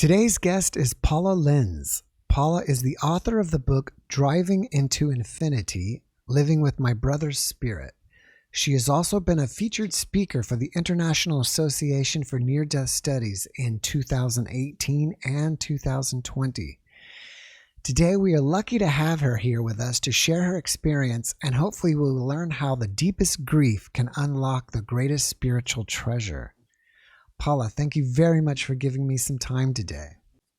Today's guest is Paula Lenz. Paula is the author of the book Driving into Infinity, Living with My Brother's Spirit. She has also been a featured speaker for the International Association for Near-Death Studies in 2018 and 2020. Today, we are lucky to have her here with us to share her experience, and hopefully we will learn how the deepest grief can unlock the greatest spiritual treasure. Paula, thank you very much for giving me some time today.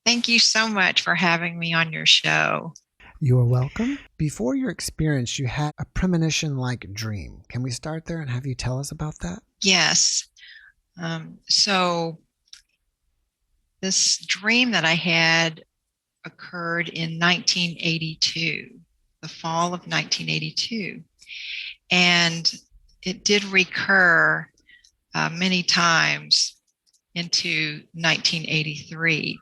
Thank you so much for having me on your show. You are welcome. Before your experience, you had a premonition-like dream. Can we start there and have you tell us about that? Yes. So this dream that I had occurred in 1982, the fall of 1982. And it did recur many times into 1983.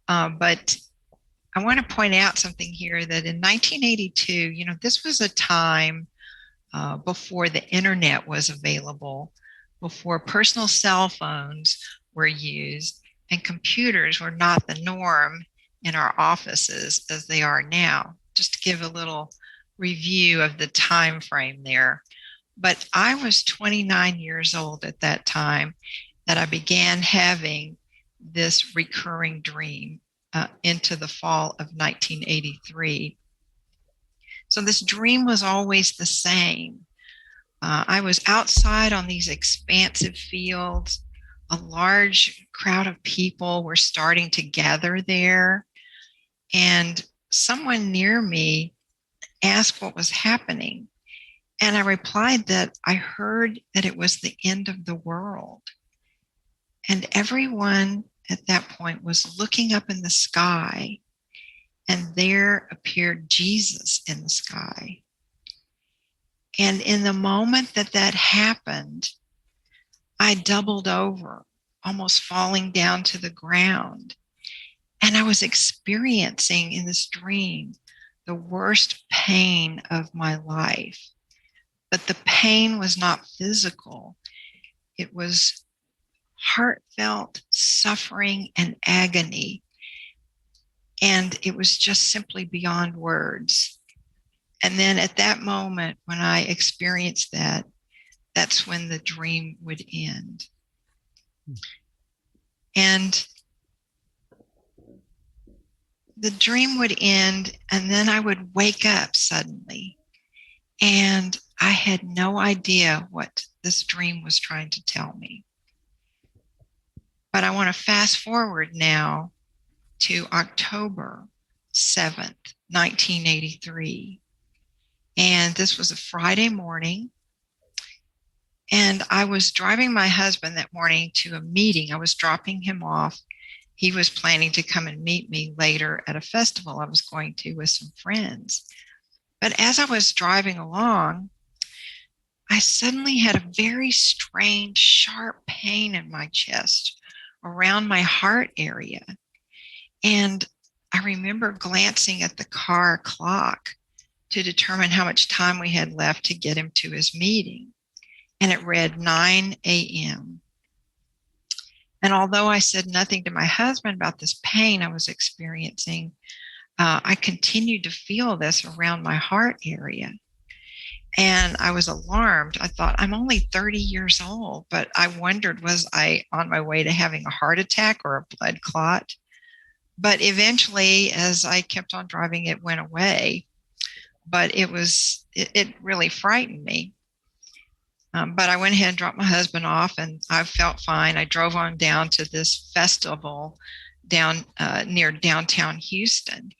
But I want to point out something here that in 1982, this was a time before the internet was available, before personal cell phones were used, and computers were not the norm in our offices as they are now. Just to give a little review of the time frame there. But I was 29 years old at that time that I began having this recurring dream into the fall of 1983. So this dream was always the same. I was outside on these expansive fields. A large crowd of people were starting to gather there. And someone near me asked what was happening. And I replied that I heard that it was the end of the world. And everyone at that point was looking up in the sky, and there appeared Jesus in the sky. And in the moment that that happened, I doubled over, almost falling down to the ground. And I was experiencing in this dream the worst pain of my life. But the pain was not physical. It was heartfelt suffering and agony. And it was just simply beyond words. And then at that moment, when I experienced that, that's when the dream would end. And the dream would end, and then I would wake up suddenly. And I had no idea what this dream was trying to tell me. But I want to fast forward now to October 7th, 1983. And this was a Friday morning. And I was driving my husband that morning to a meeting. I was dropping him off. He was planning to come and meet me later at a festival I was going to with some friends. But as I was driving along, I suddenly had a very strange, sharp pain in my chest around my heart area. And I remember glancing at the car clock to determine how much time we had left to get him to his meeting. And it read 9 a.m. And although I said nothing to my husband about this pain I was experiencing, I continued to feel this around my heart area. And I was alarmed. I thought, I'm only 30 years old, but I wondered, was I on my way to having a heart attack or a blood clot? But eventually, as I kept on driving, it went away. But it really frightened me. But I went ahead and dropped my husband off, and I felt fine. I drove on down to this festival down near downtown Houston.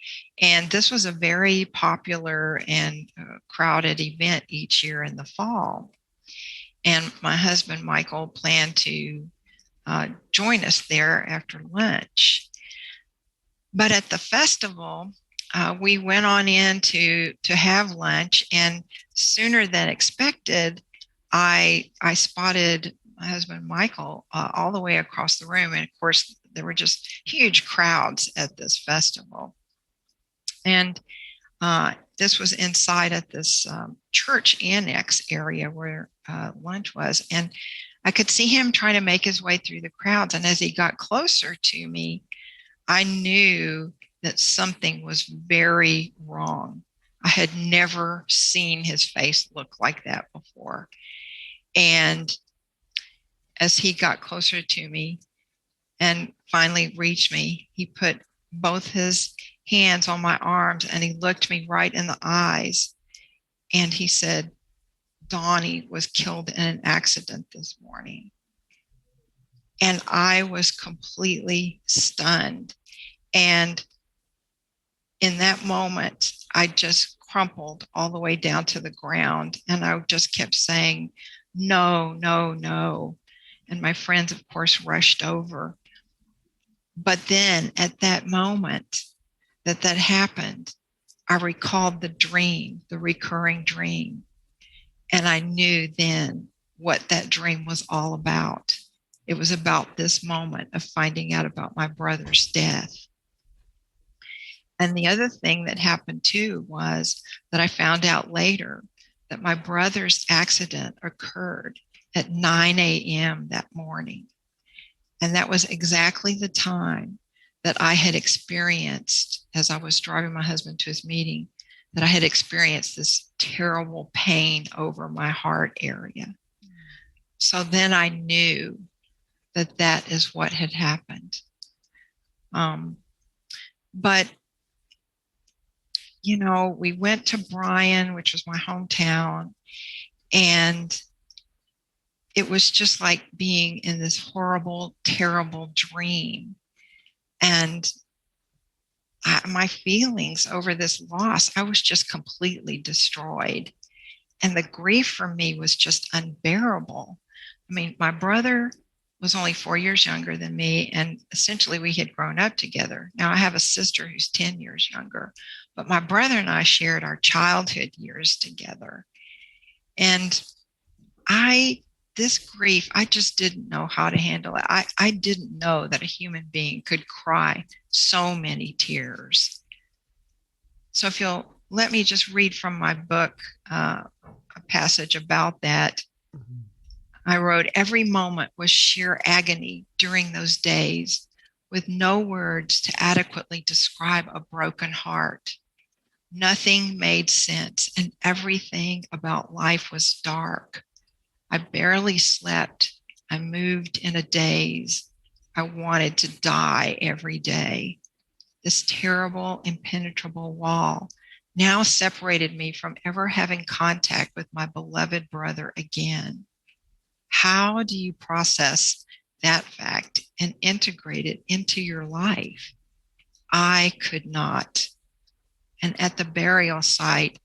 And this was a very popular and crowded event each year in the fall. And my husband, Michael, planned to join us there after lunch. But at the festival, we went on in to have lunch, and sooner than expected, I spotted my husband, Michael, all the way across the room. And of course, there were just huge crowds at this festival. And this was inside at this church annex area where lunch was. And I could see him trying to make his way through the crowds. And as he got closer to me, I knew that something was very wrong. I had never seen his face look like that before. And as he got closer to me and finally reached me, he put both his hands on my arms and he looked me right in the eyes. And he said, Donnie was killed in an accident this morning. And I was completely stunned. And in that moment, I just crumpled all the way down to the ground. And I just kept saying, no, no, no. And my friends, of course, rushed over. But then at that moment that happened, I recalled the dream, the recurring dream. And I knew then what that dream was all about. It was about this moment of finding out about my brother's death. And the other thing that happened too was that I found out later that my brother's accident occurred at 9 a.m. that morning. And that was exactly the time that I had experienced, as I was driving my husband to his meeting, that I had experienced this terrible pain over my heart area. So then I knew that that is what had happened. But, you know, we went to Bryan, which was my hometown, and it was just like being in this horrible, terrible dream. And my feelings over this loss, I was just completely destroyed. And the grief for me was just unbearable. I mean, my brother was only 4 years younger than me, and essentially we had grown up together. Now I have a sister who's 10 years younger, but my brother and I shared our childhood years together. And this grief, I just didn't know how to handle it. I didn't know that a human being could cry so many tears. So if you'll let me just read from my book a passage about that. Mm-hmm. I wrote, every moment was sheer agony during those days, with no words to adequately describe a broken heart. Nothing made sense, and everything about life was dark. I barely slept. I moved in a daze. I wanted to die every day. This terrible, impenetrable wall now separated me from ever having contact with my beloved brother again. How do you process that fact and integrate it into your life? I could not. And at the burial site,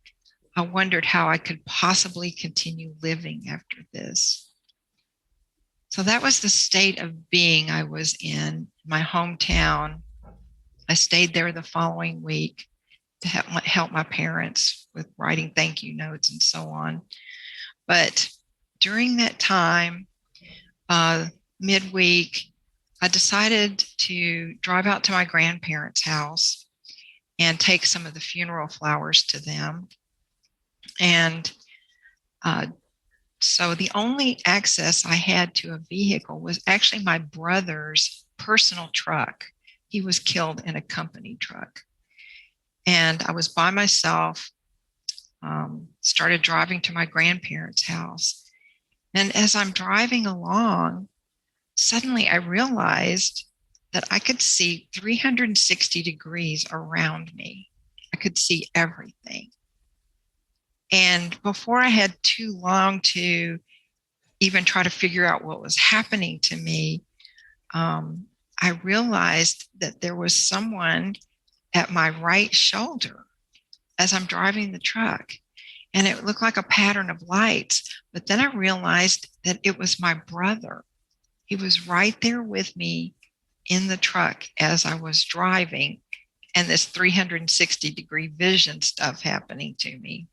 I wondered how I could possibly continue living after this. So that was the state of being I was in my hometown. I stayed there the following week to help my parents with writing thank you notes and so on. But during that time, midweek, I decided to drive out to my grandparents' house and take some of the funeral flowers to them. And so the only access I had to a vehicle was actually my brother's personal truck. He was killed in a company truck. And I was by myself, started driving to my grandparents' house. And as I'm driving along, suddenly I realized that I could see 360 degrees around me. I could see everything. And before I had too long to even try to figure out what was happening to me, I realized that there was someone at my right shoulder as I'm driving the truck. And it looked like a pattern of lights. But then I realized that it was my brother. He was right there with me in the truck as I was driving, and this 360-degree vision stuff happening to me.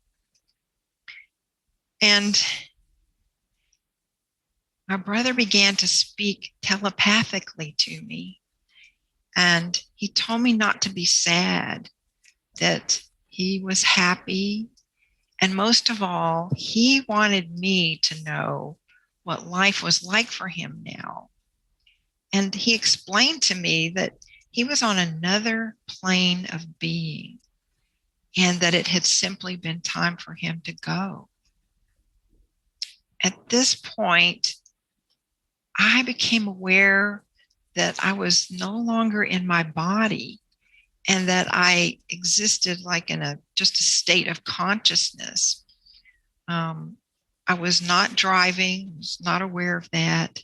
And my brother began to speak telepathically to me. And he told me not to be sad, that he was happy. And most of all, he wanted me to know what life was like for him now. And he explained to me that he was on another plane of being and that it had simply been time for him to go. At this point, I became aware that I was no longer in my body and that I existed like in just a state of consciousness. I was not driving, was not aware of that.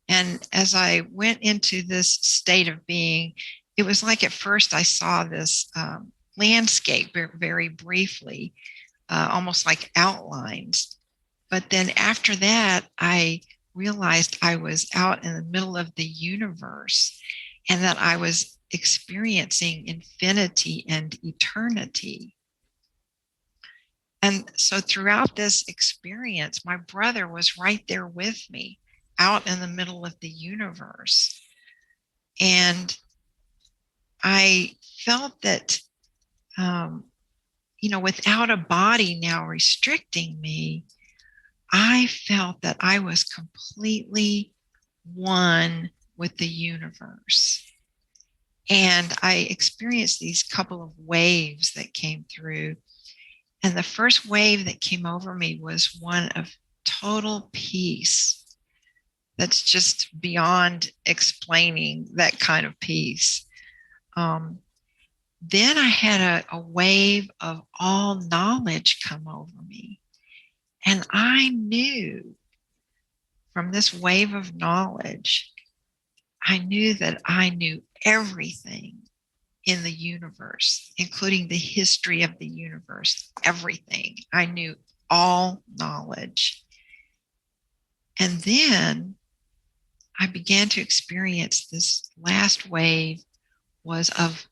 And as I went into this state of being, it was like at first I saw this landscape very briefly, almost like outlines. But then after that, I realized I was out in the middle of the universe and that I was experiencing infinity and eternity. And so throughout this experience, my brother was right there with me, out in the middle of the universe. And I felt that, without a body now restricting me, I felt that I was completely one with the universe. And I experienced these couple of waves that came through. And the first wave that came over me was one of total peace. That's just beyond explaining that kind of peace. Then I had a wave of all knowledge come over me. And I knew from this wave of knowledge, I knew that I knew everything in the universe, including the history of the universe, everything. I knew all knowledge. And then I began to experience this last wave was of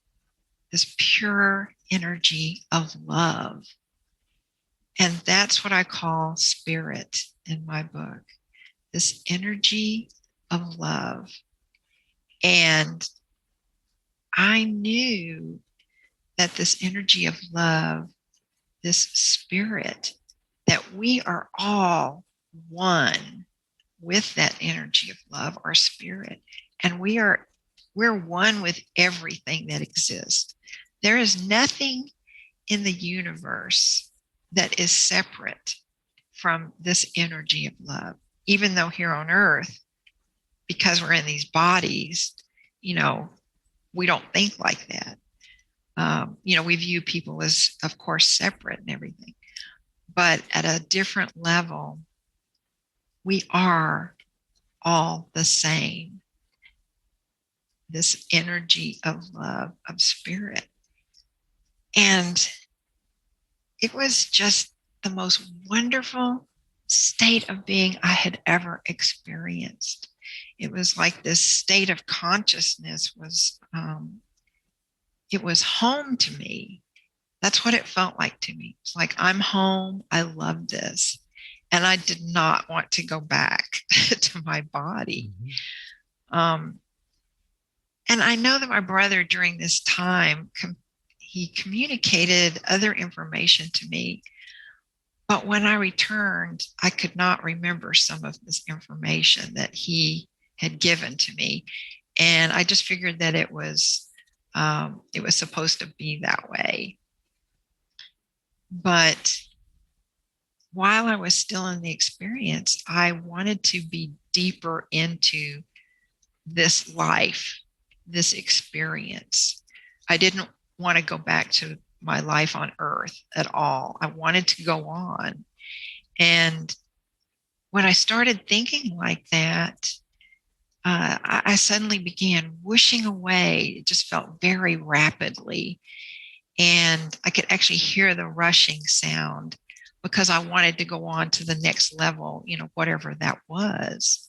this pure energy of love. And that's what I call spirit in my book, this energy of love. And I knew that this energy of love, this spirit, that we are all one with that energy of love, our spirit. And we're one with everything that exists. There is nothing in the universe that is separate from this energy of love, even though here on earth, because we're in these bodies, we don't think like that. We view people as, of course, separate and everything. But at a different level, we are all the same. This energy of love, of spirit. And it was just the most wonderful state of being I had ever experienced. It was like this state of consciousness was, it was home to me. That's what it felt like to me. It's like, I'm home. I love this. And I did not want to go back to my body. Mm-hmm. And I know that my brother during this time, he communicated other information to me. But when I returned, I could not remember some of this information that he had given to me. And I just figured that it was supposed to be that way. But while I was still in the experience, I wanted to be deeper into this life, this experience. I didn't want to go back to my life on earth at all. I wanted to go on. And when I started thinking like that, I suddenly began whooshing away. It just felt very rapidly. And I could actually hear the rushing sound because I wanted to go on to the next level, whatever that was.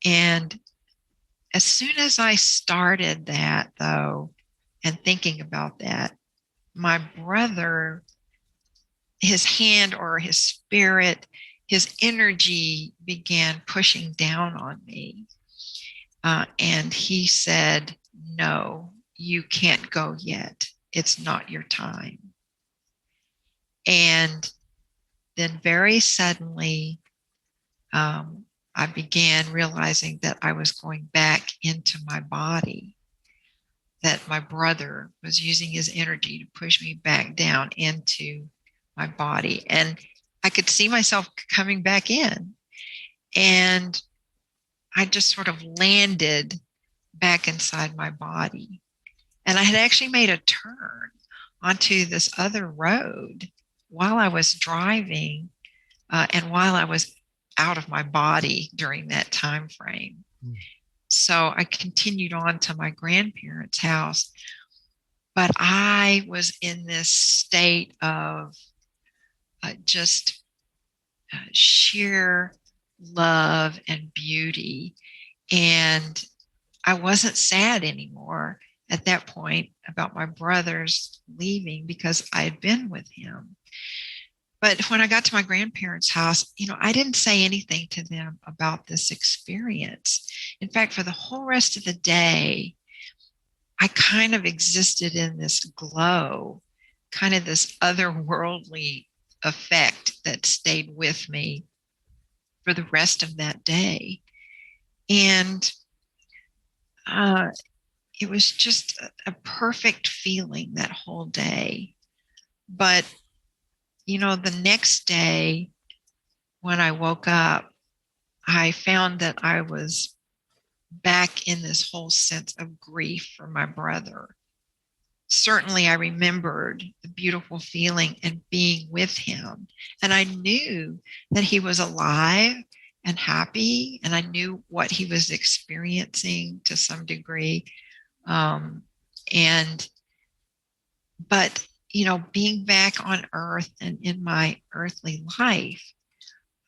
And as soon as I started that, though, and thinking about that, my brother, his hand or his spirit, his energy began pushing down on me. And he said, "No, you can't go yet. It's not your time." And then very suddenly, I began realizing that I was going back into my body, that my brother was using his energy to push me back down into my body. And I could see myself coming back in. And I just sort of landed back inside my body. And I had actually made a turn onto this other road while I was driving and while I was out of my body during that time frame. Mm. So I continued on to my grandparents' house, but I was in this state of just sheer love and beauty. And I wasn't sad anymore at that point about my brother's leaving because I had been with him. But when I got to my grandparents' house, I didn't say anything to them about this experience. In fact, for the whole rest of the day, I kind of existed in this glow, kind of this otherworldly effect that stayed with me for the rest of that day. And it was just a perfect feeling that whole day. But, the next day when I woke up, I found that I was back in this whole sense of grief for my brother. Certainly, I remembered the beautiful feeling and being with him. And I knew that he was alive and happy, and I knew what he was experiencing to some degree. But being back on earth and in my earthly life,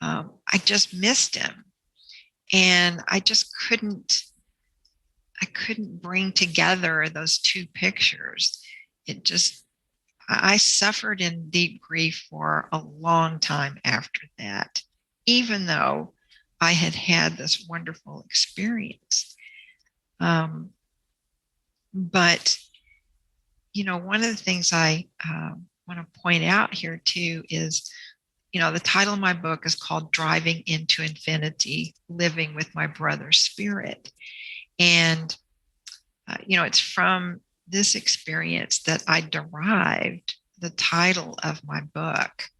I just missed him. And I couldn't bring together those two pictures. I suffered in deep grief for a long time after that, even though I had had this wonderful experience. But one of the things I want to point out here too is, the title of my book is called Driving into Infinity, Living with My Brother's Spirit. And, it's from this experience that I derived the title of my book,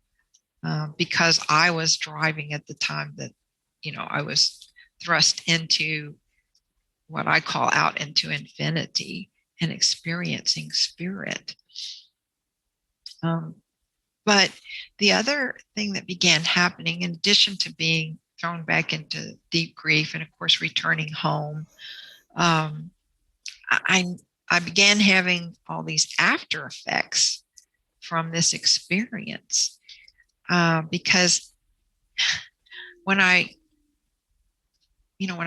because I was driving at the time that, I was thrust into what I call out into infinity and experiencing spirit. But the other thing that began happening, in addition to being thrown back into deep grief and, of course, returning home, I began having all these after effects from this experience, because when I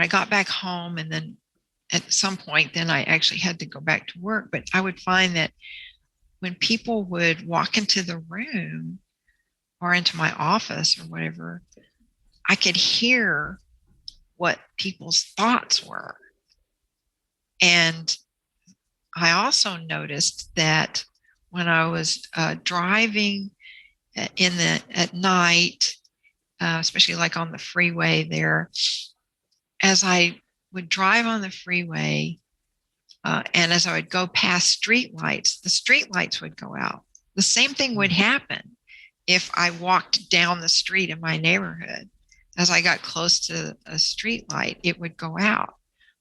got back home, and then at some point, then I actually had to go back to work, but I would find that when people would walk into the room or into my office or whatever, I could hear what people's thoughts were. And I also noticed that when I was driving at night, especially like on the freeway there, as I would drive on the freeway, and as I would go past streetlights, the streetlights would go out. The same thing would happen if I walked down the street in my neighborhood. As I got close to a streetlight, it would go out.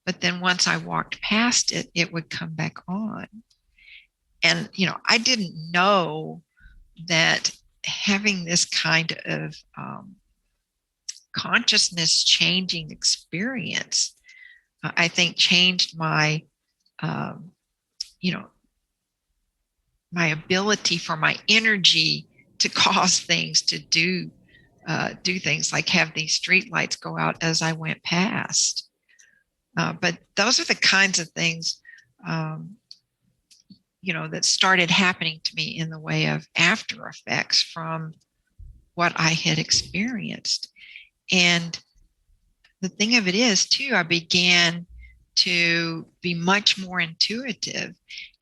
But then once I walked past it, it would come back on. And, I didn't know that having this kind of consciousness changing experience, I think changed my, my ability for my energy to cause things to do things like have these street lights go out as I went past. But those are the kinds of things, that started happening to me in the way of after effects from what I had experienced. And the thing of it is, too, I began to be much more intuitive.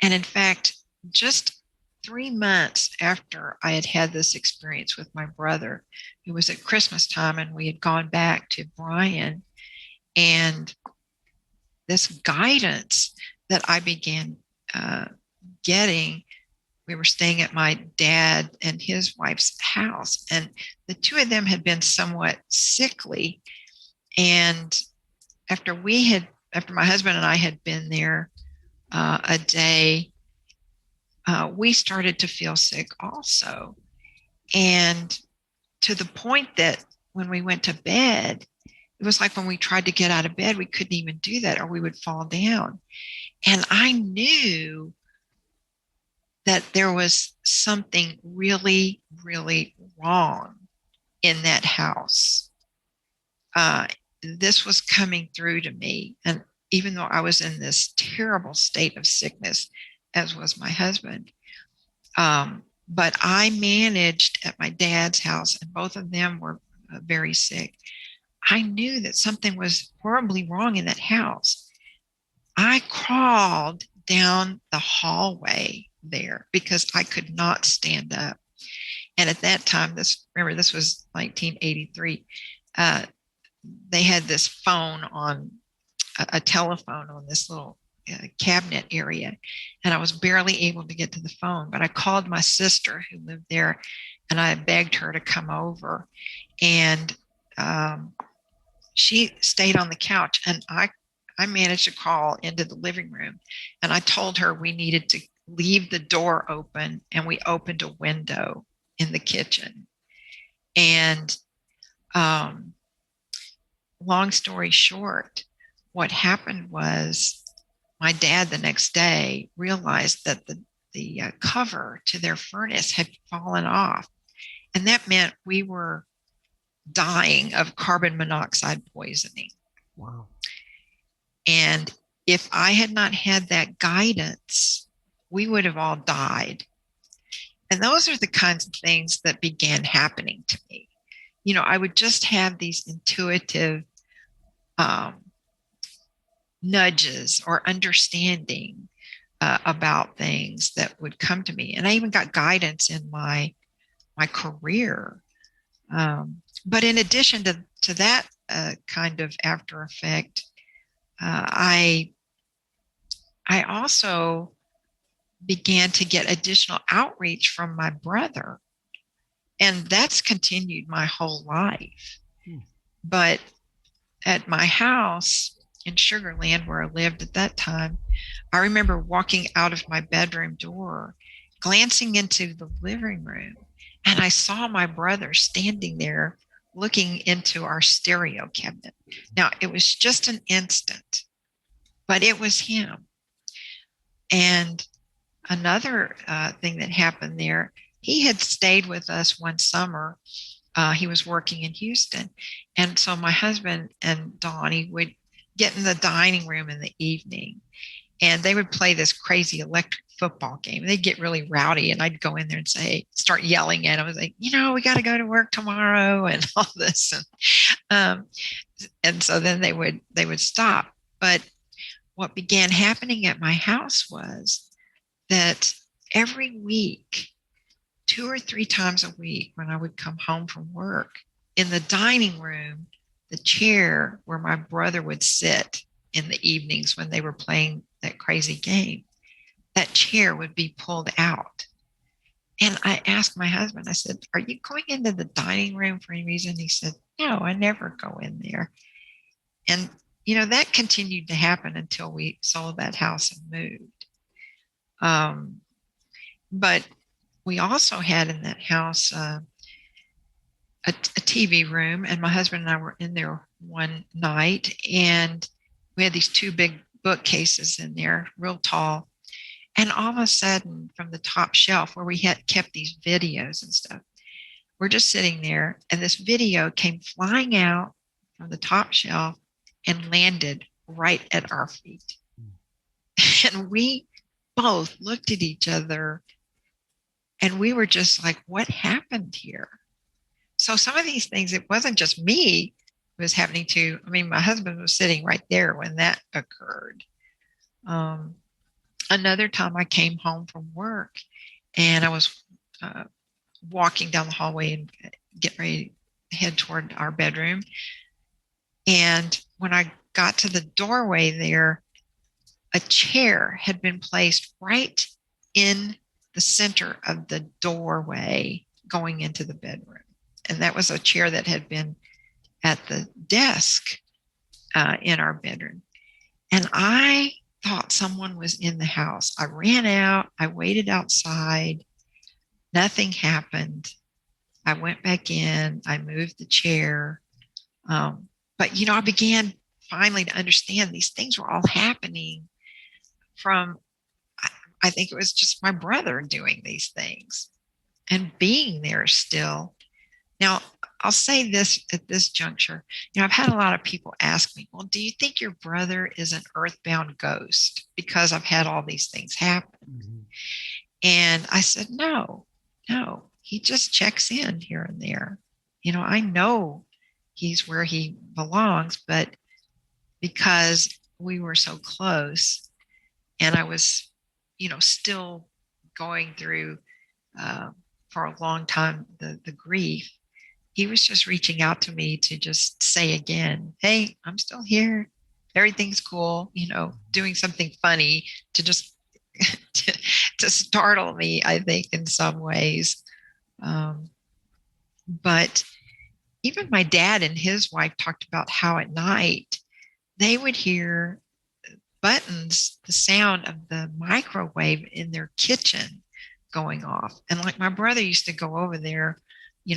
And in fact, just 3 months after I had had this experience with my brother, it was at Christmas time, and we had gone back to Bryan, and this guidance that I began getting. We were staying at my dad and his wife's house, and the two of them had been somewhat sickly. And after my husband and I had been there a day, we started to feel sick also. And to the point that when we went to bed, it was like when we tried to get out of bed, we couldn't even do that, or we would fall down. And I knew that there was something really, really wrong in that house. This was coming through to me. And even though I was in this terrible state of sickness, as was my husband, but I managed at my dad's house, and both of them were very sick. I knew that something was horribly wrong in that house. I crawled down the hallway there because I could not stand up. And at that time, this was 1983. They had this phone on a telephone on this little cabinet area, and I was barely able to get to the phone. But I called my sister who lived there, and I begged her to come over. And she stayed on the couch, and I managed to crawl into the living room, and I told her we needed to leave the door open, and we opened a window in the kitchen. And long story short, what happened was my dad the next day realized that the cover to their furnace had fallen off, and that meant we were dying of carbon monoxide poisoning. Wow. And if I had not had that guidance, we would have all died. And those are the kinds of things that began happening to me. You know, I would just have these intuitive nudges or understanding about things that would come to me. And I even got guidance in my career. But in addition to that kind of after effect, I also began to get additional outreach from my brother. And that's continued my whole life. But at my house in Sugar Land, where I lived at that time, I remember walking out of my bedroom door, glancing into the living room, and I saw my brother standing there looking into our stereo cabinet. Now, it was just an instant, but it was him. And another thing that happened there, he had stayed with us one summer. He was working in Houston. And so my husband and Donnie would get in the dining room in the evening, and they would play this crazy electric football game. They'd get really rowdy, and I'd go in there and start yelling at them. I was like, we got to go to work tomorrow and all this. And so then they would stop. But what began happening at my house was that every week, 2 or 3 times a week, when I would come home from work, in the dining room, the chair where my brother would sit in the evenings when they were playing that crazy game, that chair would be pulled out. And I asked my husband, I said, "Are you going into the dining room for any reason?" He said, "No, I never go in there." And, that continued to happen until we sold that house and moved. But we also had in that house a TV room, and my husband and I were in there one night, and we had these 2 big bookcases in there, real tall. And all of a sudden, from the top shelf where we had kept these videos and stuff, we're just sitting there, and this video came flying out from the top shelf and landed right at our feet. And we both looked at each other, and we were just like, what happened here? So some of these things, it wasn't just me it was happening to. I mean, my husband was sitting right there when that occurred. Another time I came home from work, And I was walking down the hallway and get ready to head toward our bedroom. And when I got to the doorway there, a chair had been placed right in the center of the doorway going into the bedroom. And that was a chair that had been at the desk in our bedroom. And I thought someone was in the house. I ran out. I waited outside. Nothing happened. I went back in. I moved the chair. But, I began finally to understand these things were all happening from, I think it was just my brother doing these things and being there still. Now, I'll say this at this juncture. I've had a lot of people ask me, well, do you think your brother is an earthbound ghost? Because I've had all these things happen. Mm-hmm. And I said, no, he just checks in here and there. I know he's where he belongs, but because we were so close and I was, still going through for a long time the grief, he was just reaching out to me to just say again, hey, I'm still here. Everything's cool, doing something funny to just to startle me, I think, in some ways. But even my dad and his wife talked about how at night they would hear buttons, the sound of the microwave in their kitchen going off. And like my brother used to go over there,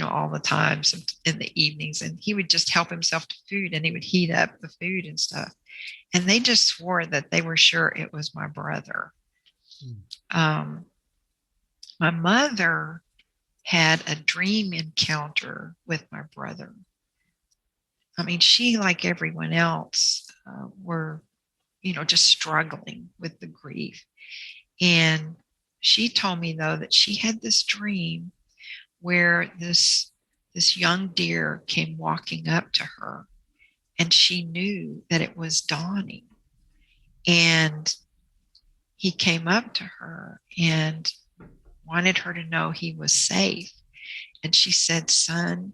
all the time in the evenings, and he would just help himself to food and he would heat up the food and stuff. And they just swore that they were sure it was my brother. My mother had a dream encounter with my brother. I mean, she, like everyone else, were, just struggling with the grief. And she told me, though, that she had this dream where this young deer came walking up to her, and she knew that it was dawning. And he came up to her and wanted her to know he was safe. And she said, son,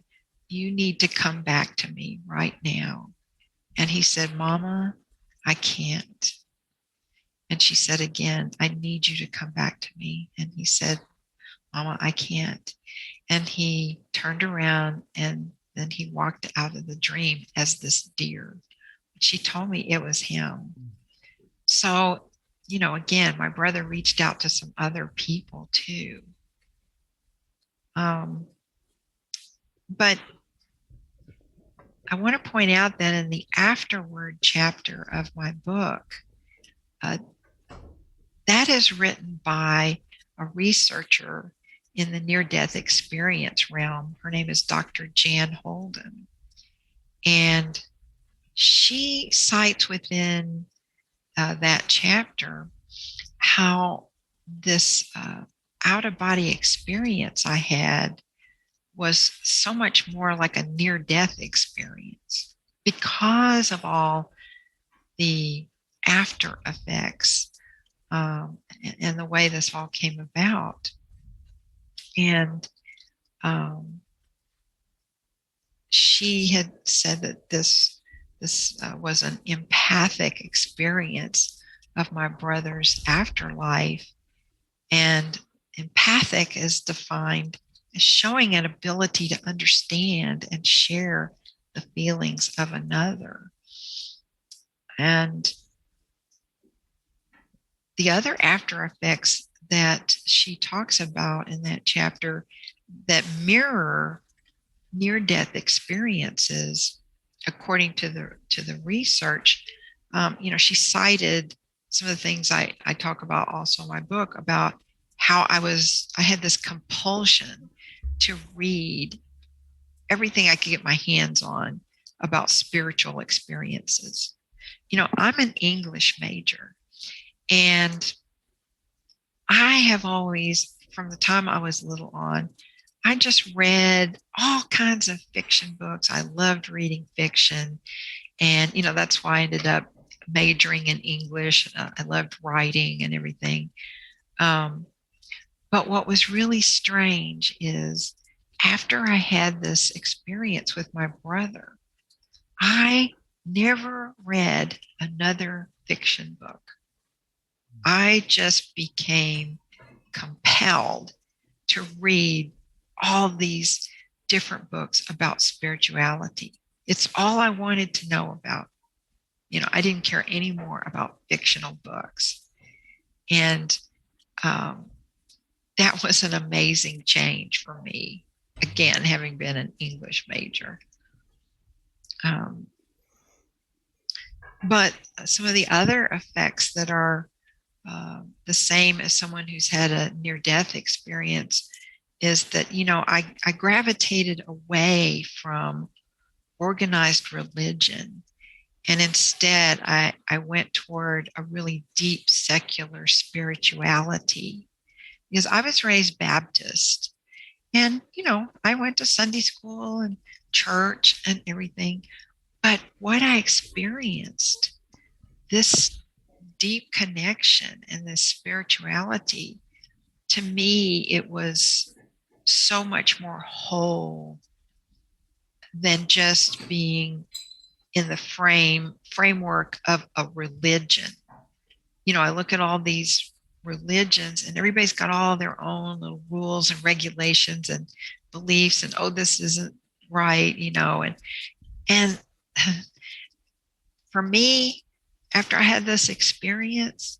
you need to come back to me right now. And he said, Mama, I can't. And she said again, I need you to come back to me. And he said, Mama, I can't. And he turned around and then he walked out of the dream as this deer. She told me it was him. So, again, my brother reached out to some other people too. But I want to point out that in the afterword chapter of my book, that is written by a researcher in the near-death experience realm. Her name is Dr. Jan Holden. And she cites within that chapter how this out-of-body experience I had was so much more like a near-death experience because of all the after effects and the way this all came about. And she had said that this was an empathic experience of my brother's afterlife. And empathic is defined as showing an ability to understand and share the feelings of another. And the other after effects that she talks about in that chapter that mirror near-death experiences, according to the research, she cited some of the things I talk about also in my book about how I had this compulsion to read everything I could get my hands on about spiritual experiences. I'm an English major, and I have always, from the time I was little on, I just read all kinds of fiction books. I loved reading fiction. And, that's why I ended up majoring in English. I loved writing and everything. But what was really strange is after I had this experience with my brother, I never read another fiction book. I just became compelled to read all these different books about spirituality. It's all I wanted to know about. I didn't care anymore about fictional books. And that was an amazing change for me, again, having been an English major. But some of the other effects that are the same as someone who's had a near-death experience is that, I gravitated away from organized religion. And instead, I went toward a really deep secular spirituality because I was raised Baptist. And, I went to Sunday school and church and everything. But what I experienced, this deep connection and this spirituality, to me, it was so much more whole than just being in the framework of a religion. I look at all these religions and everybody's got all their own little rules and regulations and beliefs and, oh, this isn't right, and for me, after I had this experience,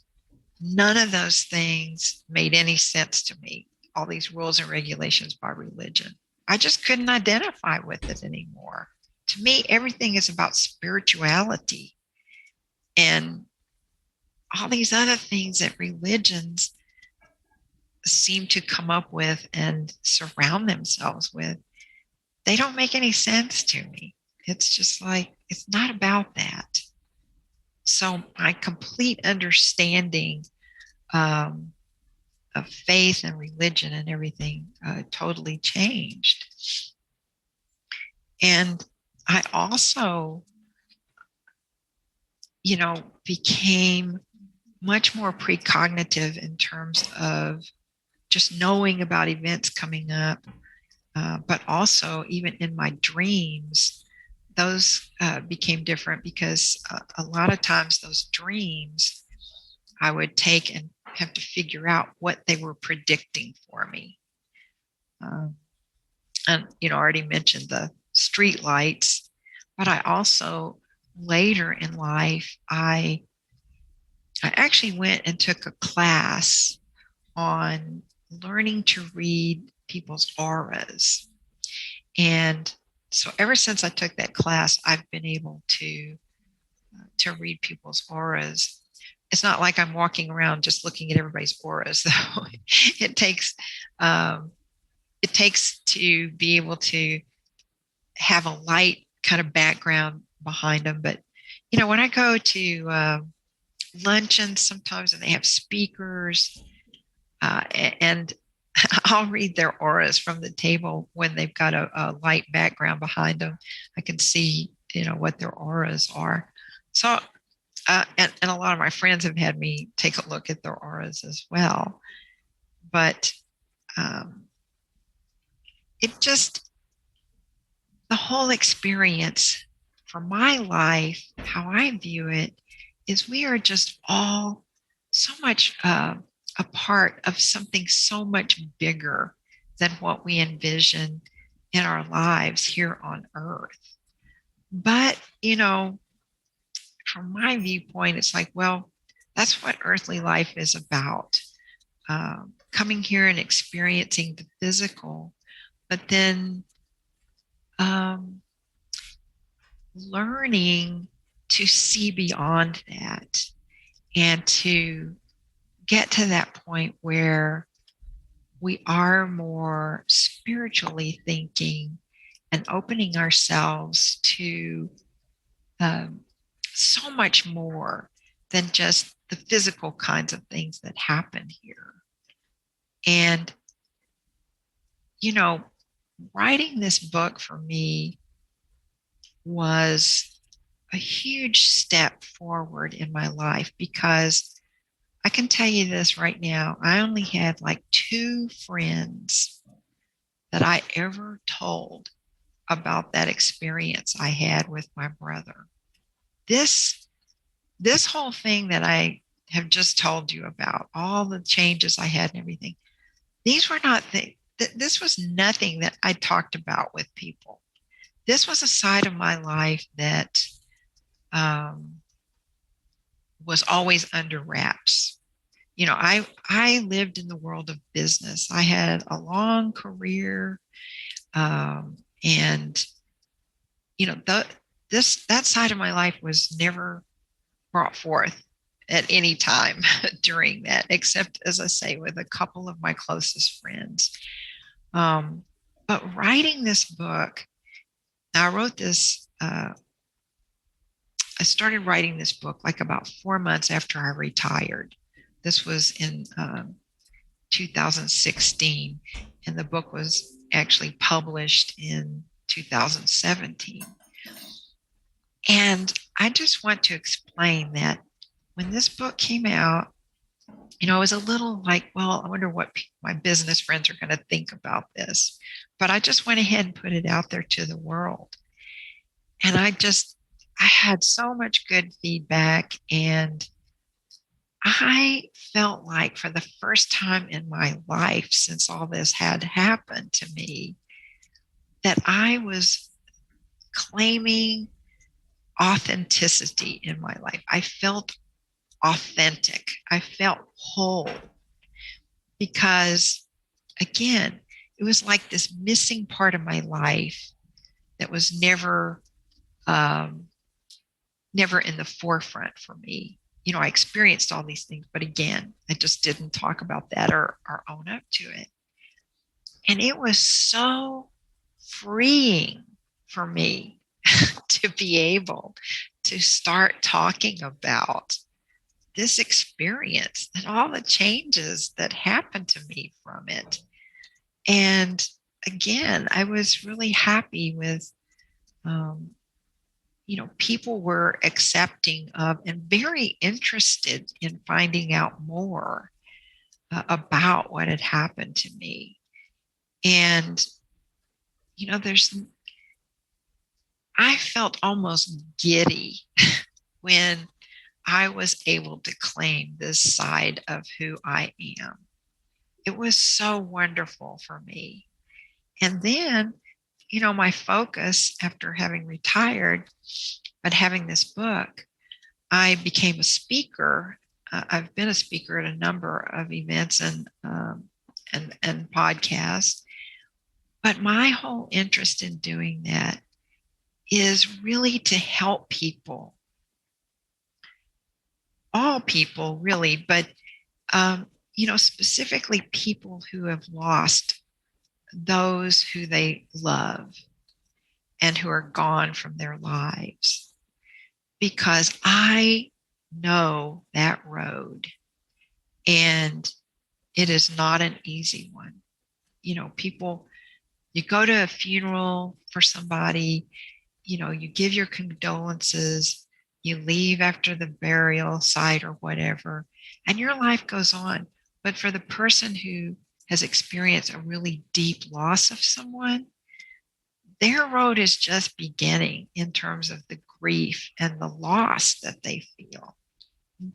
none of those things made any sense to me. All these rules and regulations by religion. I just couldn't identify with it anymore. To me, everything is about spirituality. And all these other things that religions seem to come up with and surround themselves with, they don't make any sense to me. It's just like, it's not about that. So my complete understanding of faith and religion and everything totally changed. And I also, became much more precognitive in terms of just knowing about events coming up, but also even in my dreams, those became different because a lot of times those dreams I would take and have to figure out what they were predicting for me. And, I already mentioned the street lights, but I also later in life, I actually went and took a class on learning to read people's auras. And so ever since I took that class, I've been able to read people's auras. It's not like I'm walking around just looking at everybody's auras, though. It takes to be able to have a light kind of background behind them. But when I go to luncheons sometimes and they have speakers, and I'll read their auras from the table when they've got a light background behind them. I can see, what their auras are. So, and a lot of my friends have had me take a look at their auras as well. But the whole experience for my life, how I view it, is we are just all so much a part of something so much bigger than what we envision in our lives here on earth. But, from my viewpoint, it's like, well, that's what earthly life is about. Coming here and experiencing the physical, but then learning to see beyond that and to get to that point where we are more spiritually thinking and opening ourselves to so much more than just the physical kinds of things that happen here. And, writing this book for me was a huge step forward in my life because I can tell you this right now. I only had like 2 friends that I ever told about that experience I had with my brother. This this whole thing that I have just told you about, all the changes I had and everything, these were not this was nothing that I talked about with people. This was a side of my life that um, was always under wraps. I lived in the world of business. I had a long career, and you know the, that side of my life was never brought forth at any time during that, except, as I say, with a couple of my closest friends. But writing this book, I wrote this. I started writing this book like about 4 months after I retired. This was in 2016, and the book was actually published in 2017. And I just want to explain that when this book came out, I was a little like, well, I wonder what my business friends are going to think about this. But I just went ahead and put it out there to the world. And I had so much good feedback. And I felt like for the first time in my life since all this had happened to me, that I was claiming authenticity in my life. I felt authentic. I felt whole because, again, it was like this missing part of my life that was never in the forefront for me. I experienced all these things, but again, I just didn't talk about that or own up to it. And it was so freeing for me to be able to start talking about this experience and all the changes that happened to me from it. And again, I was really happy with, people were accepting of and very interested in finding out more about what had happened to me. And, I felt almost giddy when I was able to claim this side of who I am. It was so wonderful for me. And then, my focus after having retired, but having this book, I became a speaker. I've been a speaker at a number of events and podcasts. But my whole interest in doing that is really to help people, all people really, but specifically people who have lost those who they love and who are gone from their lives. Because I know that road, and it is not an easy one. People, you go to a funeral for somebody, you give your condolences, you leave after the burial site or whatever, and your life goes on. But for the person who has experienced a really deep loss of someone, their road is just beginning in terms of the grief and the loss that they feel.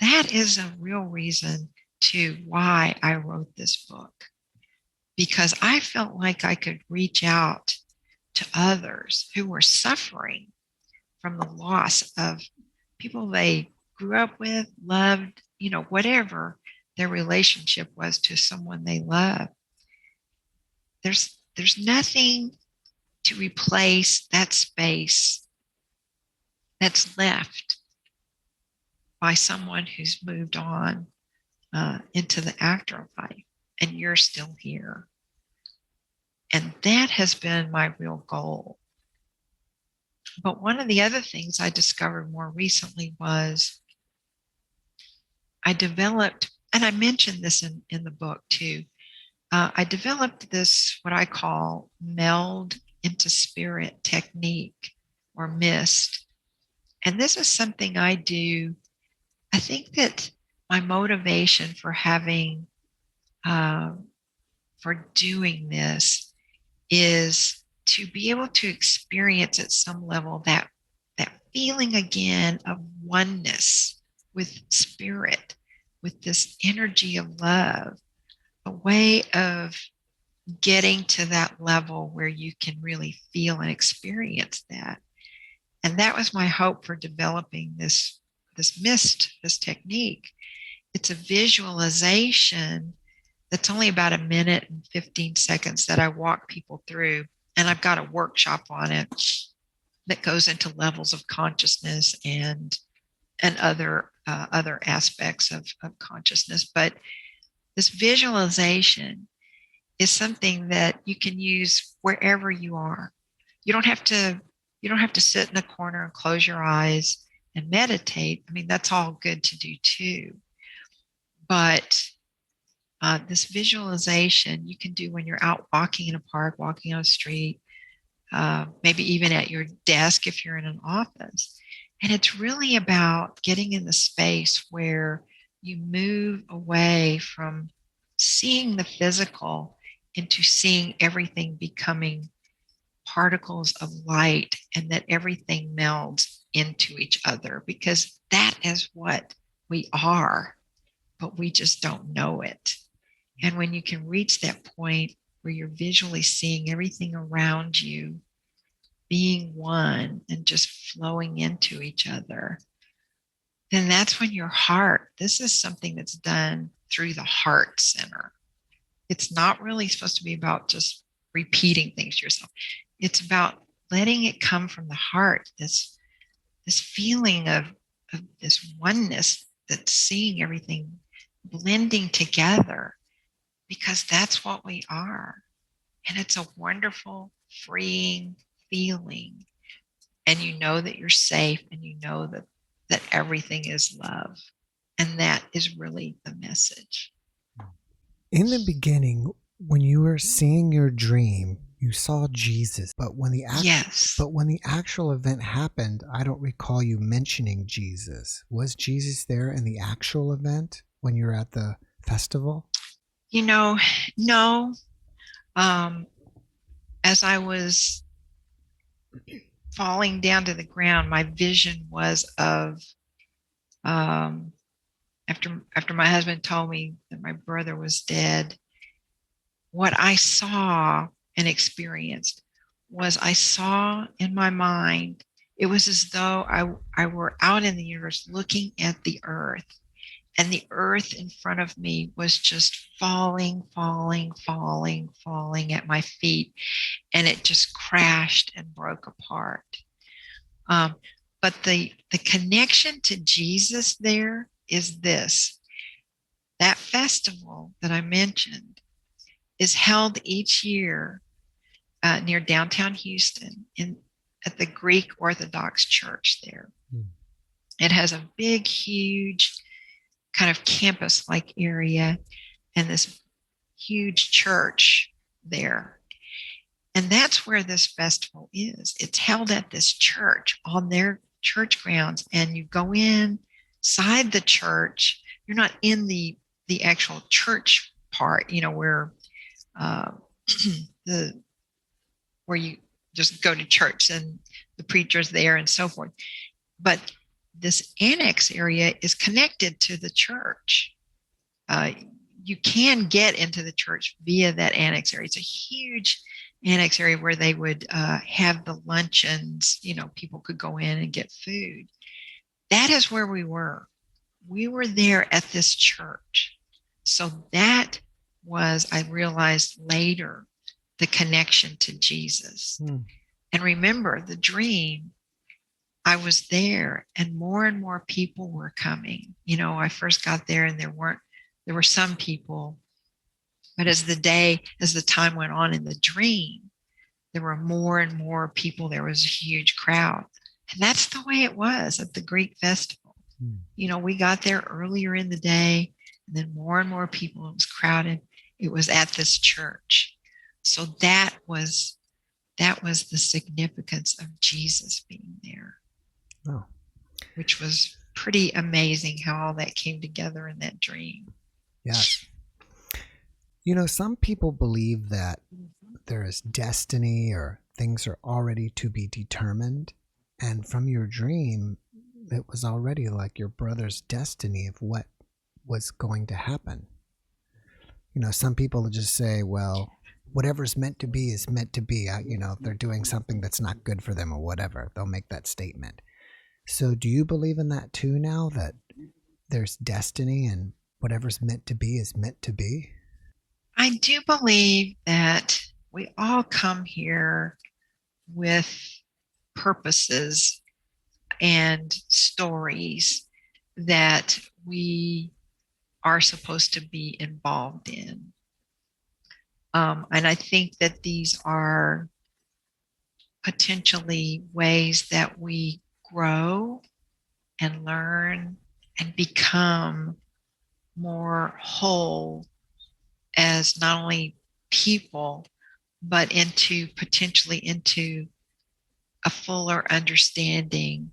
That is a real reason to why I wrote this book, because I felt like I could reach out to others who were suffering from the loss of people they grew up with, loved, whatever their relationship was to someone they love. There's nothing to replace that space that's left by someone who's moved on into the afterlife, and you're still here. And that has been my real goal. But one of the other things I discovered more recently was I developed, and I mentioned this in the book too, I developed this, what I call meld into spirit technique, or MIST. And this is something I do. I think that my motivation for having, for doing this is to be able to experience at some level that feeling again of oneness with spirit, with this energy of love, a way of getting to that level where you can really feel and experience that. And that was my hope for developing this technique. It's a visualization that's only about a minute and 15 seconds that I walk people through. And I've got a workshop on it that goes into levels of consciousness and other aspects of consciousness. But this visualization is something that you can use wherever you are. You don't have to sit in a corner and close your eyes and meditate. I mean, that's all good to do too. But this visualization you can do when you're out walking in a park, walking on a street, maybe even at your desk if you're in an office. And it's really about getting in the space where you move away from seeing the physical into seeing everything becoming particles of light, and that everything melds into each other, because that is what we are, but we just don't know it. And when you can reach that point where you're visually seeing everything around you being one and just flowing into each other, then that's when your heart, this is something that's done through the heart center. It's not really supposed to be about just repeating things to yourself. It's about letting it come from the heart, this feeling of this oneness that's seeing everything blending together, because that's what we are. And it's a wonderful, freeing feeling. And you know that you're safe, and you know that everything is love. And that is really the message. In the beginning, when you were seeing your dream, you saw Jesus, but when the actual event happened, I don't recall you mentioning Jesus. Was Jesus there in the actual event when you were at the festival? No. As I was falling down to the ground, my vision was of after my husband told me that my brother was dead, what I saw and experienced was, I saw in my mind, it was as though I were out in the universe looking at the earth, and the earth in front of me was just falling at my feet, and it just crashed and broke apart. But the connection to Jesus there is this: that festival that I mentioned is held each year near downtown Houston at the Greek Orthodox Church there. It has a big, huge kind of campus-like area and this huge church there. And that's where this festival is. It's held at this church on their church grounds, and you go inside the church. You're not in the actual church part, where where you just go to church and the preacher's there and so forth. But this annex area is connected to the church. You can get into the church via that annex area. It's a huge annex area where they would have the luncheons. People could go in and get food. That is where we were. We were there at this church. So that was, I realized later, the connection to Jesus. And remember, the dream, I was there, and more people were coming. I first got there and there were some people, but as the time went on in the dream, there were more and more people. There was a huge crowd. And that's the way it was at the Greek festival. We got there earlier in the day, and then more and more people. It was crowded. It was at this church. So that was the significance of Jesus being there. Oh. Which was pretty amazing how all that came together in that dream. Yes. You know, some people believe that there is destiny or things are already to be determined. And from your dream, it was already like your brother's destiny of what was going to happen. You know, some people just say, well, whatever's meant to be is meant to be. You know, if they're doing something that's not good for them or whatever, they'll make that statement. So do you believe in that too now, that there's destiny and whatever's meant to be is meant to be? I do believe that we all come here with purposes and stories that we are supposed to be involved in. And I think that these are potentially ways that we grow and learn and become more whole as not only people, but potentially into a fuller understanding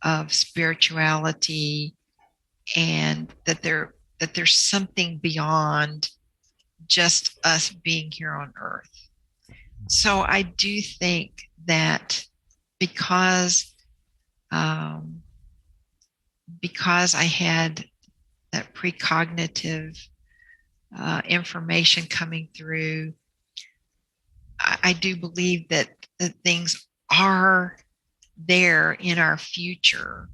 of spirituality, and that there's something beyond just us being here on earth. So I do think that because I had that precognitive information coming through, I do believe that things are there in our future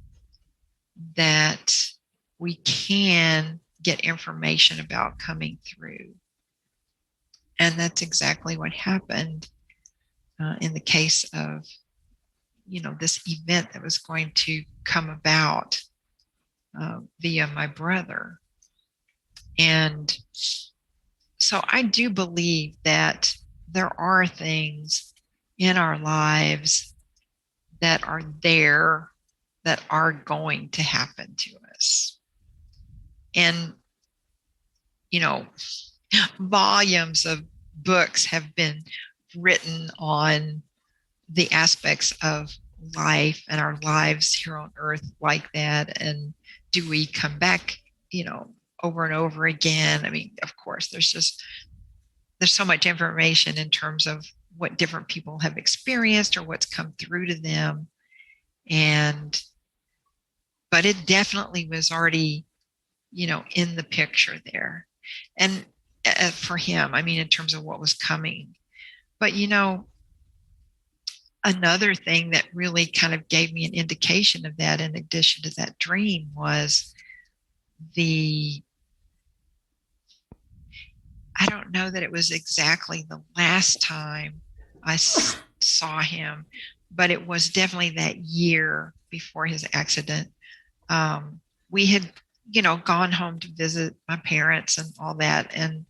that we can get information about coming through. And that's exactly what happened in the case of, this event that was going to come about via my brother. And so I do believe that there are things in our lives that are there that are going to happen to us. And, volumes of books have been written on the aspects of life and our lives here on earth like that. And do we come back, over and over again? I mean, of course, there's so much information in terms of what different people have experienced or what's come through to them. But it definitely was already, in the picture there. And for him, I mean, in terms of what was coming. But, another thing that really kind of gave me an indication of that, in addition to that dream, was I don't know that it was exactly the last time I saw him, but it was definitely that year before his accident. We had, gone home to visit my parents and all that. And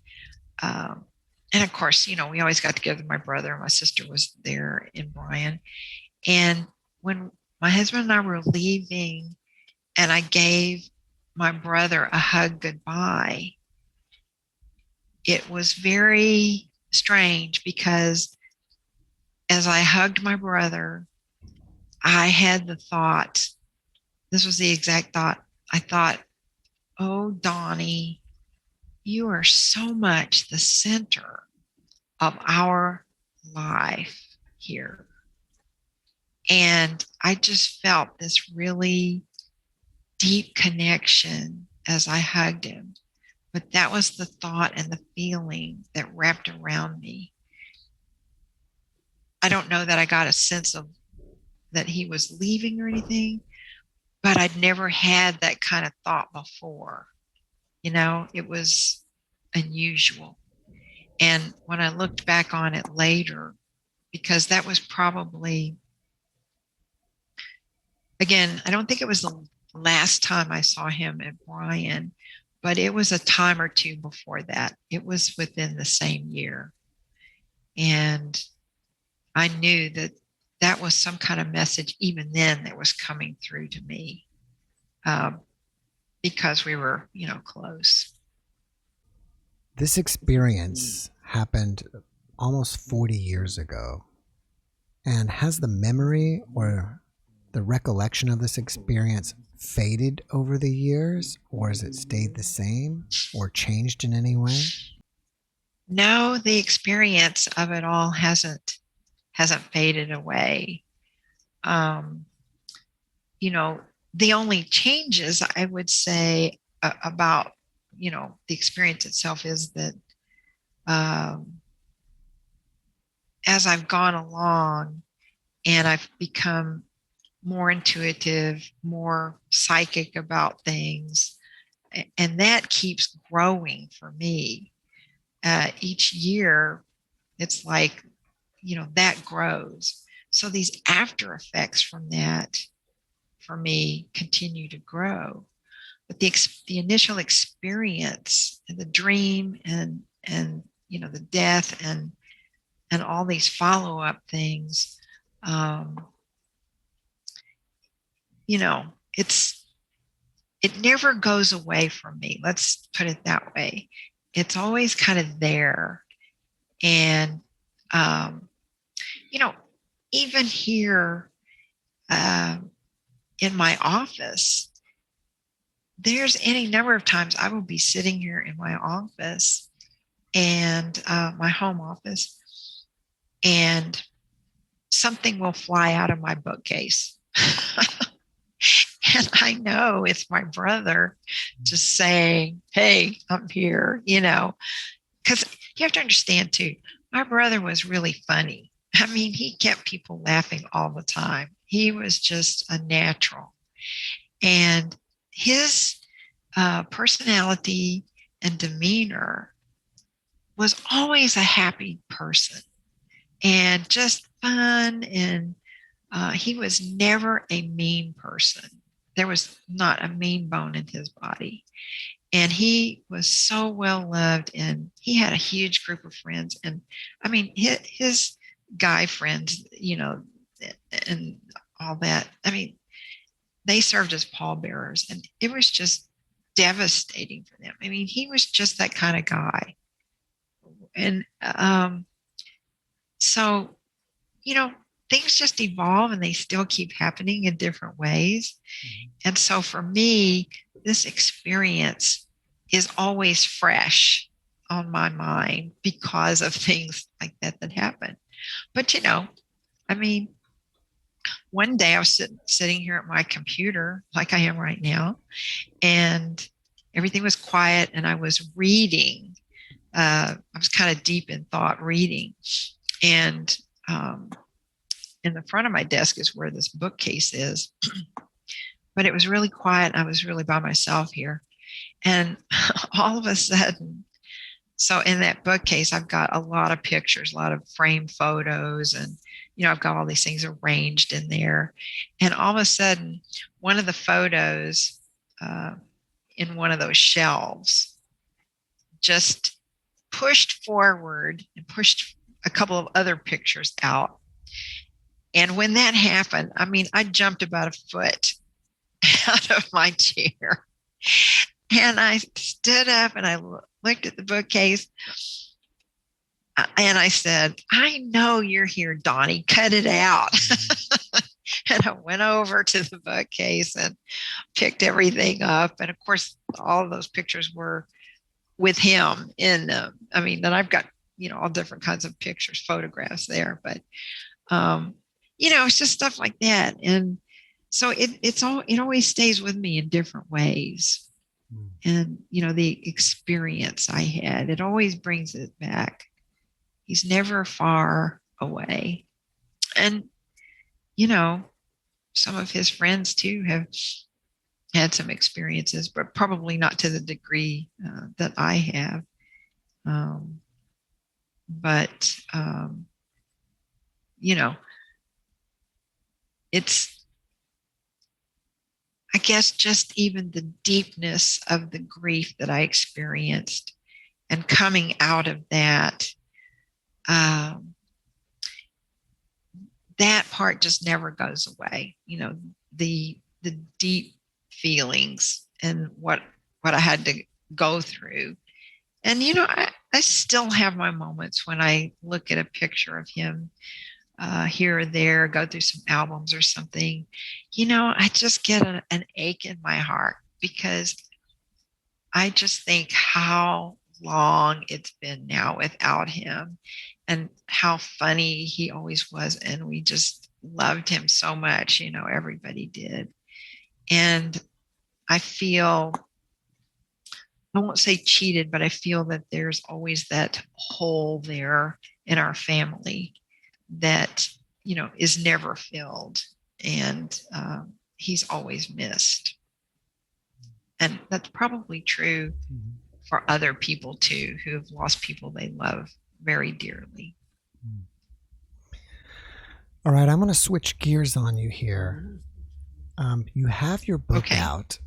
of course, we always got together. My brother and my sister was there in Bryan. And when my husband and I were leaving and I gave my brother a hug goodbye, it was very strange because as I hugged my brother, I had the thought, this was the exact thought, I thought, oh, Donnie, you are so much the center of our life here. And I just felt this really deep connection as I hugged him. But that was the thought and the feeling that wrapped around me. I don't know that I got a sense of that he was leaving or anything, but I'd never had that kind of thought before. It was unusual. And when I looked back on it later, because that was probably, again, I don't think it was the last time I saw him at Bryan, but it was a time or two before that. It was within the same year. And I knew that was some kind of message even then that was coming through to me because we were, close. This experience happened almost 40 years ago. And has the memory or the recollection of this experience faded over the years, or has it stayed the same or changed in any way? No, the experience of it all hasn't faded away. You know, the only changes I would say about, you know, the experience itself is that as I've gone along and I've become more intuitive, more psychic about things, and that keeps growing for me. Each year, it's like, you know, that grows. So these after effects from that, for me, continue to grow. But the initial experience and the dream and you know, the death and all these follow-up things, you know, it never goes away from me. Let's put it that way. It's always kind of there. And, you know, even here in my office, there's any number of times I will be sitting here in my office and my home office, and something will fly out of my bookcase. And I know it's my brother just saying, hey, I'm here, you know, because you have to understand too, my brother was really funny. I mean, he kept people laughing all the time. He was just a natural. And his personality and demeanor was always a happy person and just fun. And he was never a mean person. There was not a mean bone in his body. And he was so well loved, and he had a huge group of friends. And I mean, his guy friends, you know, and all that, I mean, they served as pallbearers, and it was just devastating for them. I mean, he was just that kind of guy. And so, you know, things just evolve and they still keep happening in different ways. And so for me, this experience is always fresh on my mind because of things like that happen. But, you know, I mean, one day I was sitting here at my computer like I am right now, and everything was quiet, and I was reading. I was kind of deep in thought reading. And in the front of my desk is where this bookcase is. But it was really quiet. I was really by myself here. And all of a sudden, so in that bookcase, I've got a lot of pictures, a lot of framed photos, and, you know, I've got all these things arranged in there. And all of a sudden, one of the photos in one of those shelves just pushed forward and pushed a couple of other pictures out. And when that happened, I mean, I jumped about a foot out of my chair. And I stood up and I looked at the bookcase and I said, I know you're here, Donnie, cut it out. And I went over to the bookcase and picked everything up. And of course, all of those pictures were with him in them. I mean, then I've got, you know, all different kinds of pictures, photographs there. But, you know, it's just stuff like that. And so it always stays with me in different ways. And, you know, the experience I had, it always brings it back. He's never far away. And, you know, some of his friends too have had some experiences, but probably not to the degree that I have. But, you know, it's, I guess, just even the deepness of the grief that I experienced and coming out of that, that part just never goes away. You know, the deep feelings and what I had to go through. And, you know, I still have my moments when I look at a picture of him here or there, go through some albums or something, I just get an ache in my heart because I just think how long it's been now without him and how funny he always was. And we just loved him so much, everybody did. And I feel, I won't say cheated, but I feel that there's always that hole there in our family that, is never filled. And he's always missed. And that's probably true for other people too, who have lost people they love very dearly. All right, I'm going to switch gears on you here. You have your book out.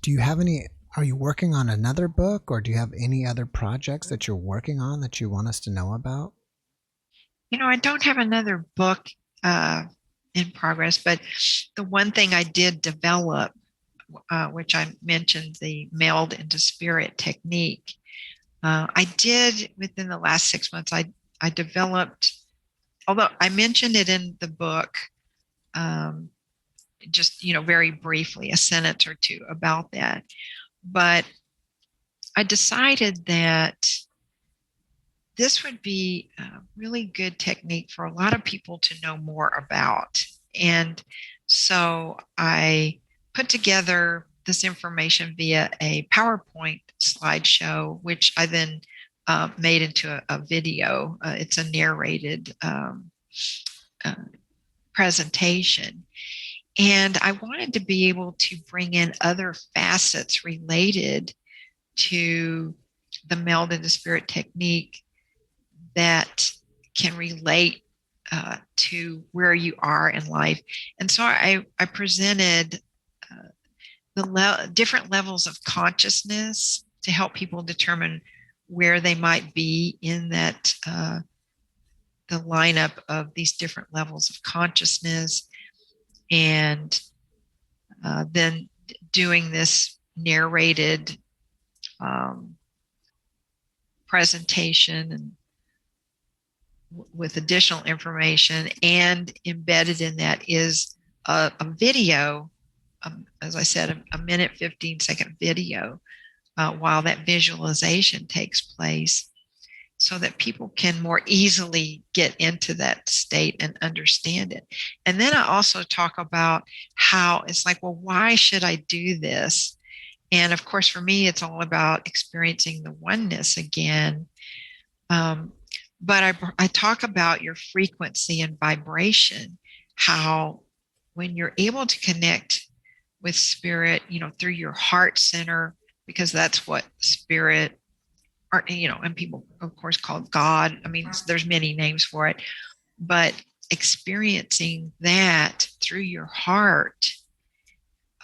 Do you have any? Are you working on another book, or do you have any other projects that you're working on that you want us to know about? I don't have another book in progress, but the one thing I did develop, which I mentioned, the meld into spirit technique. I did within the last 6 months, I developed, although I mentioned it in the book, just, very briefly, a sentence or two about that. But I decided that this would be a really good technique for a lot of people to know more about. And so I put together this information via a PowerPoint slideshow, which I then made into a video. It's a narrated presentation. And I wanted to be able to bring in other facets related to the meld into spirit technique that can relate to where you are in life. And so I presented the different levels of consciousness to help people determine where they might be in that the lineup of these different levels of consciousness, and then doing this narrated presentation and with additional information, and embedded in that is a video, as I said, a minute 15-second video while that visualization takes place, so that people can more easily get into that state and understand it. And then I also talk about how it's like, well, why should I do this? And of course, for me, it's all about experiencing the oneness again. But I talk about your frequency and vibration, how when you're able to connect with spirit, through your heart center, because that's what spirit, and people, of course, call it God. I mean, there's many names for it, but experiencing that through your heart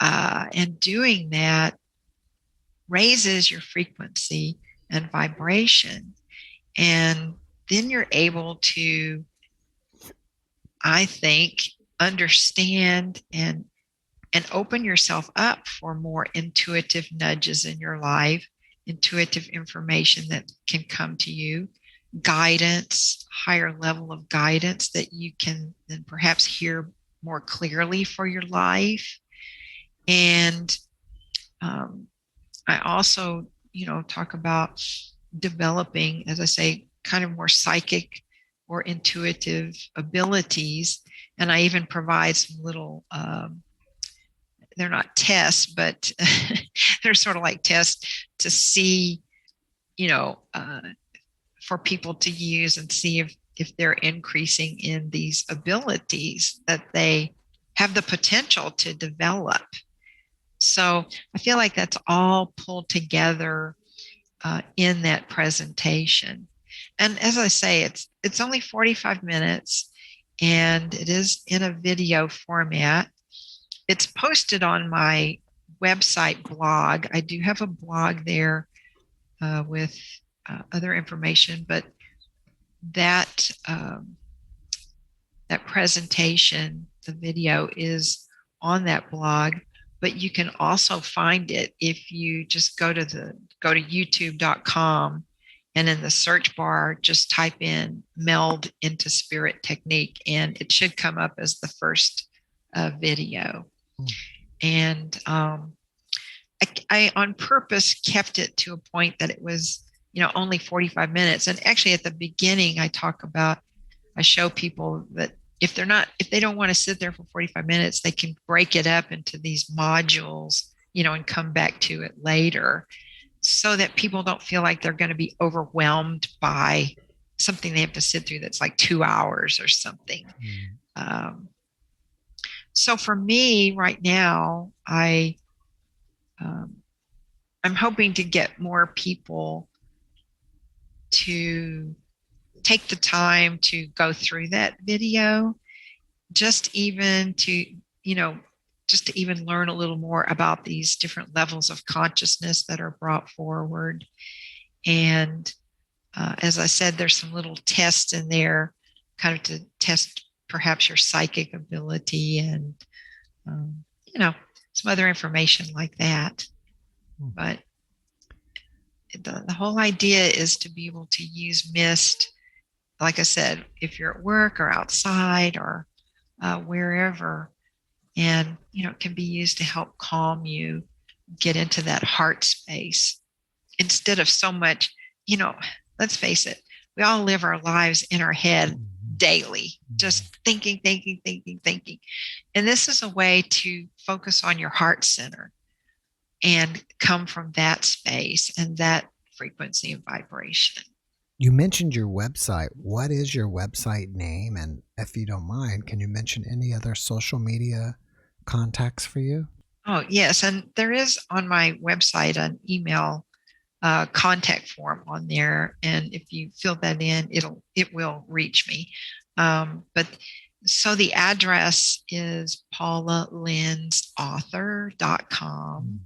and doing that raises your frequency and vibration. And then you're able to, I think, understand and open yourself up for more intuitive nudges in your life, intuitive information that can come to you, guidance, higher level of guidance that you can then perhaps hear more clearly for your life. And I also, talk about developing, as I say, kind of more psychic or intuitive abilities. And I even provide some little, they're not tests, but they're sort of like tests to see, for people to use and see if they're increasing in these abilities that they have the potential to develop. So I feel like that's all pulled together in that presentation. And as I say, it's only 45 minutes, and it is in a video format. It's posted on my website blog. I do have a blog there with other information, but that presentation, the video, is on that blog. But you can also find it if you just go to youtube.com And in the search bar, just type in meld into spirit technique, and it should come up as the first video. And I on purpose kept it to a point that it was, only 45 minutes. And actually at the beginning, I show people that if they don't want to sit there for 45 minutes, they can break it up into these modules, and come back to it later, so that people don't feel like they're going to be overwhelmed by something they have to sit through that's like 2 hours or something. So for me right now, I'm hoping to get more people to take the time to go through that video, just even to learn a little more about these different levels of consciousness that are brought forward. And as I said, there's some little tests in there kind of to test perhaps your psychic ability and, some other information like that. But the whole idea is to be able to use mist, like I said, if you're at work or outside or wherever, and it can be used to help calm you, get into that heart space instead of so much. Let's face it, we all live our lives in our head daily, just thinking. And this is a way to focus on your heart center and come from that space and that frequency and vibration. You mentioned your website. What is your website name? And if you don't mind, can you mention any other social media contacts for you? Oh, yes. And there is on my website an email contact form on there. And if you fill that in, it will reach me. But so the address is paulalenzauthor.com.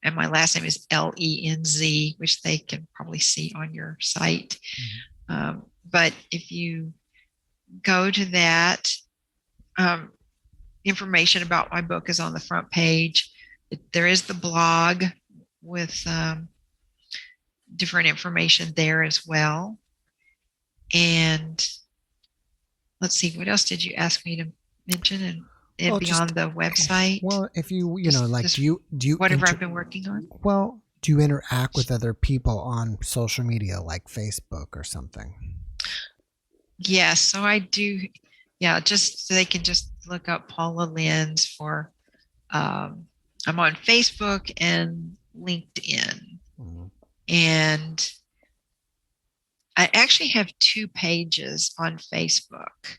And my last name is Lenz, which they can probably see on your site. But if you go to that, information about my book is on the front page. There is the blog with different information there as well. And let's see, what else did you ask me to mention? And beyond the website? Well, if you do you whatever I've been working on? Well, do you interact with other people on social media like Facebook or something? Yes, so I do. Yeah, just so they can just look up Paula Lenz for, I'm on Facebook and LinkedIn. And I actually have 2 pages on Facebook.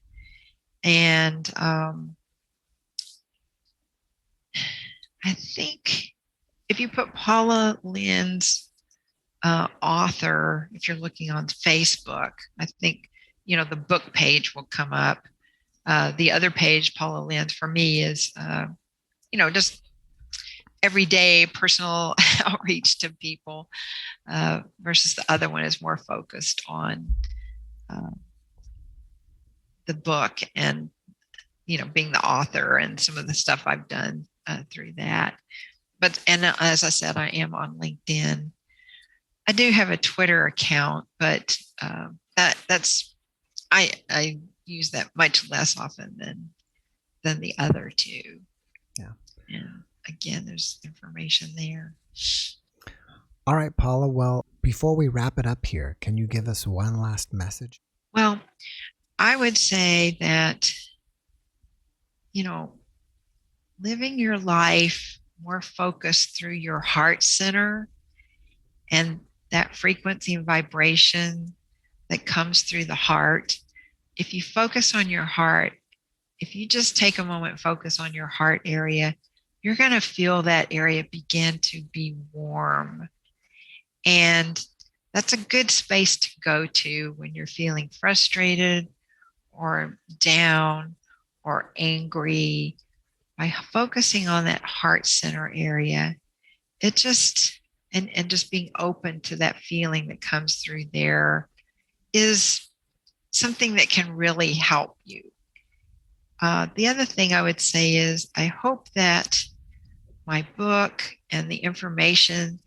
And I think if you put Paula Lenz author, if you're looking on Facebook, I think, the book page will come up. The other page, Paula Lenz, for me is, just everyday personal outreach to people, versus the other one is more focused on the book and, being the author and some of the stuff I've done through that. And as I said, I am on LinkedIn. I do have a Twitter account, but I use that much less often than the other 2. Yeah. And again, there's information there. All right, Paula. Well, before we wrap it up here, can you give us one last message? Well, I would say that, living your life more focused through your heart center and that frequency and vibration that comes through the heart. If you focus on your heart, if you just take a moment, focus on your heart area, you're going to feel that area begin to be warm. And that's a good space to go to when you're feeling frustrated or down or angry. By focusing on that heart center area, it just, and just being open to that feeling that comes through there is something that can really help you. The other thing I would say is I hope that my book and the information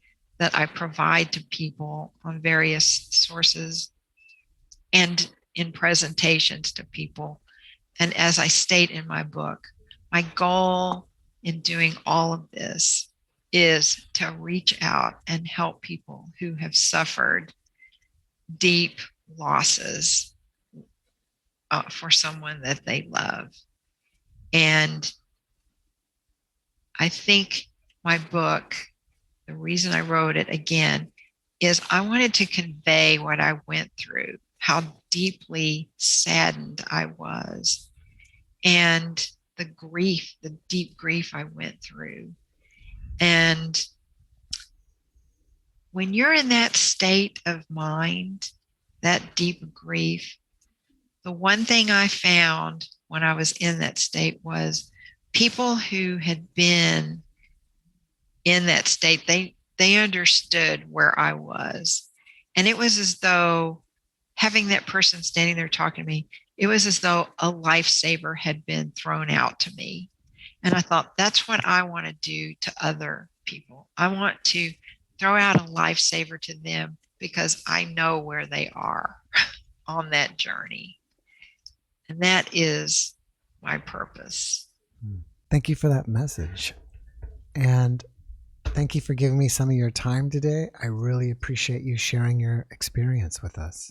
that I provide to people on various sources and in presentations to people. And as I state in my book, my goal in doing all of this is to reach out and help people who have suffered deep losses for someone that they love. And I think my book, the reason I wrote it again, is I wanted to convey what I went through, how deeply saddened I was, and the grief, the deep grief I went through. And when you're in that state of mind, that deep grief, the one thing I found when I was in that state was people who had been in that state, they understood where I was. And it was as though having that person standing there talking to me, it was as though a lifesaver had been thrown out to me. And I thought, that's what I want to do to other people. I want to throw out a lifesaver to them because I know where they are on that journey. And that is my purpose. Thank you for that message. And thank you for giving me some of your time today. I really appreciate you sharing your experience with us.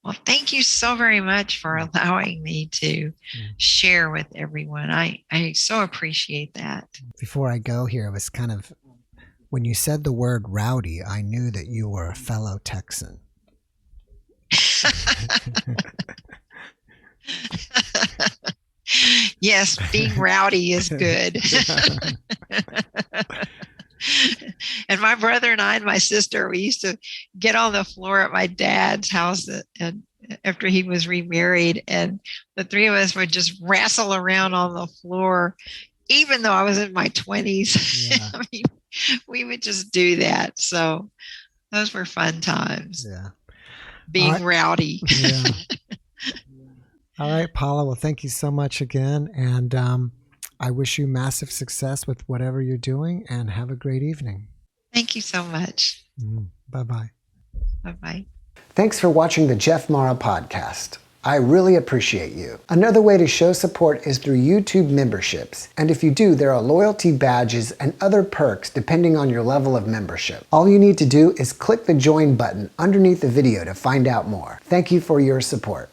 Well, thank you so very much for allowing me to share with everyone. I so appreciate that. Before I go here, it was kind of, when you said the word rowdy, I knew that you were a fellow Texan. Yes, being rowdy is good. And my brother and I and my sister, we used to get on the floor at my dad's house and after he was remarried, and the three of us would just wrestle around on the floor, even though I was in my 20s. Yeah. I mean, we would just do that. So those were fun times. Yeah. Being rowdy. Yeah. All right, Paula. Well, thank you so much again. And I wish you massive success with whatever you're doing, and have a great evening. Thank you so much. Bye-bye. Bye-bye. Thanks for watching the JeffMara podcast. I really appreciate you. Another way to show support is through YouTube memberships. And if you do, there are loyalty badges and other perks depending on your level of membership. All you need to do is click the join button underneath the video to find out more. Thank you for your support.